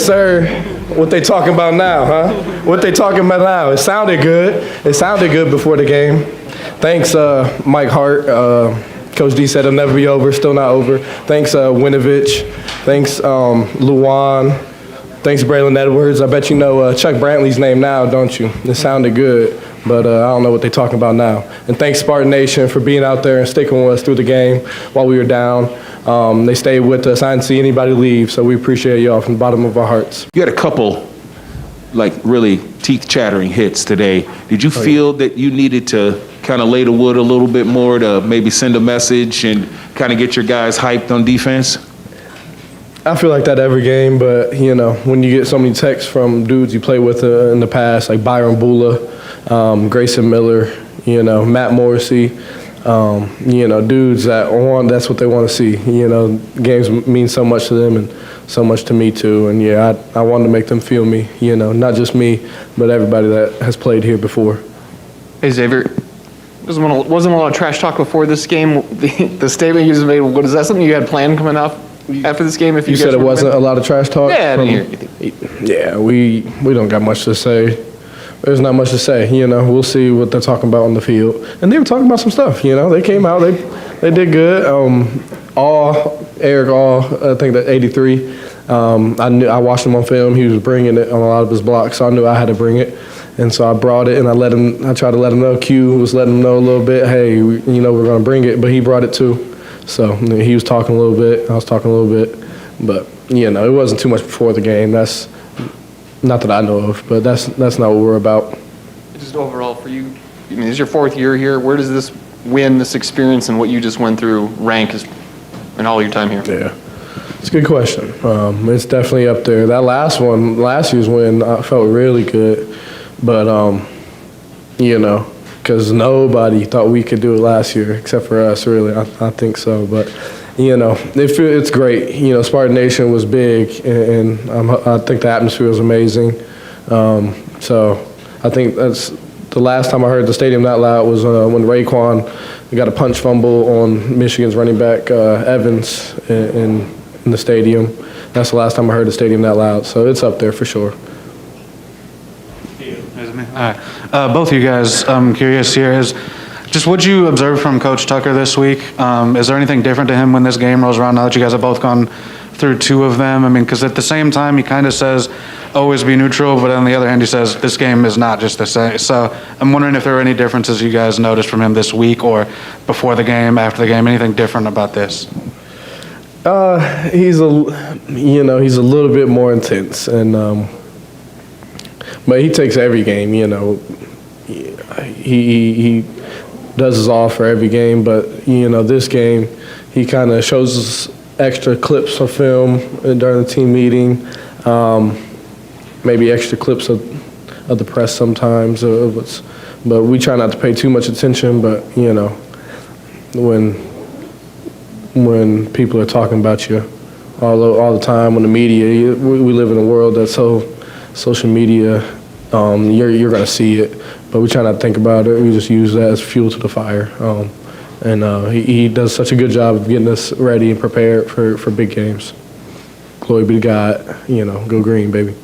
Sir, what they talking about now, huh? What they talking about now? It sounded good. It sounded good before the game. Thanks, Mike Hart. Coach D said it'll never be over, still not over. Thanks, Winovich. Thanks, Luwan. Thanks, Braylon Edwards. I bet you know Chuck Brantley's name now, don't you? It sounded good, but I don't know what they're talking about now. And thanks, Spartan Nation, for being out there and sticking with us through the game while we were down. They stayed with us. I didn't see anybody leave, so we appreciate y'all from the bottom of our hearts. You had a couple, like, really teeth-chattering hits today. Did you feel that you needed to kind of lay the wood a little bit more to maybe send a message and kind of get your guys hyped on defense? I feel like that every game, but, you know, when you get so many texts from dudes you played with in the past, like Byron Bula, Grayson Miller, you know, Matt Morrissey, you know, dudes that's what they want to see. You know, games mean so much to them and so much to me too. And yeah, I wanted to make them feel me, you know, not just me, but everybody that has played here before. Hey, Xavier, wasn't a lot of trash talk before this game. The statement you just made, is that something you had planned coming up after this game? If you said it wasn't a lot of trash talk? Yeah, I didn't hear anything. Yeah, we don't got much to say. There's not much to say, you know. We'll see what they're talking about on the field. And they were talking about some stuff, you know. They came out, they did good. Eric All, I think that 83. I watched him on film. He was bringing it on a lot of his blocks, so I knew I had to bring it. And so I brought it, and I tried to let him know. Q was letting him know a little bit, hey, you know, we're going to bring it. But he brought it too. So he was talking a little bit. I was talking a little bit. But, you know, it wasn't too much before the game. That's not that I know of, but that's not what we're about. Just overall for you, I mean, this is your fourth year here. Where does this win, this experience, and what you just went through rank in all your time here? Yeah, it's a good question. It's definitely up there. That last year's win, I felt really good. But, you know, because nobody thought we could do it last year except for us, really. I think so. But, you know, it's great. You know, Spartan Nation was big, and I think the atmosphere was amazing. So I think that's the last time I heard the stadium that loud was when Raekwon got a punch fumble on Michigan's running back Evans in the stadium. That's the last time I heard the stadium that loud. So it's up there for sure. All right. Both of you guys, I'm curious here, just what you observed from Coach Tucker this week? Is there anything different to him when this game rolls around now that you guys have both gone through two of them? I mean, because at the same time, he kind of says, always be neutral, but on the other hand, he says, this game is not just the same. So I'm wondering if there were any differences you guys noticed from him this week or before the game, after the game, anything different about this? He's a little bit more intense, and but he takes every game, you know. He does his all for every game, but, you know, this game, he kind of shows us extra clips of film during the team meeting, maybe extra clips of the press sometimes. But we try not to pay too much attention, but, you know, when people are talking about you all the time, when the media, we live in a world that's so social media, you're going to see it, but we try not to think about it. We just use that as fuel to the fire. He does such a good job of getting us ready and prepared for big games. Glory be to God, you know, go green, baby.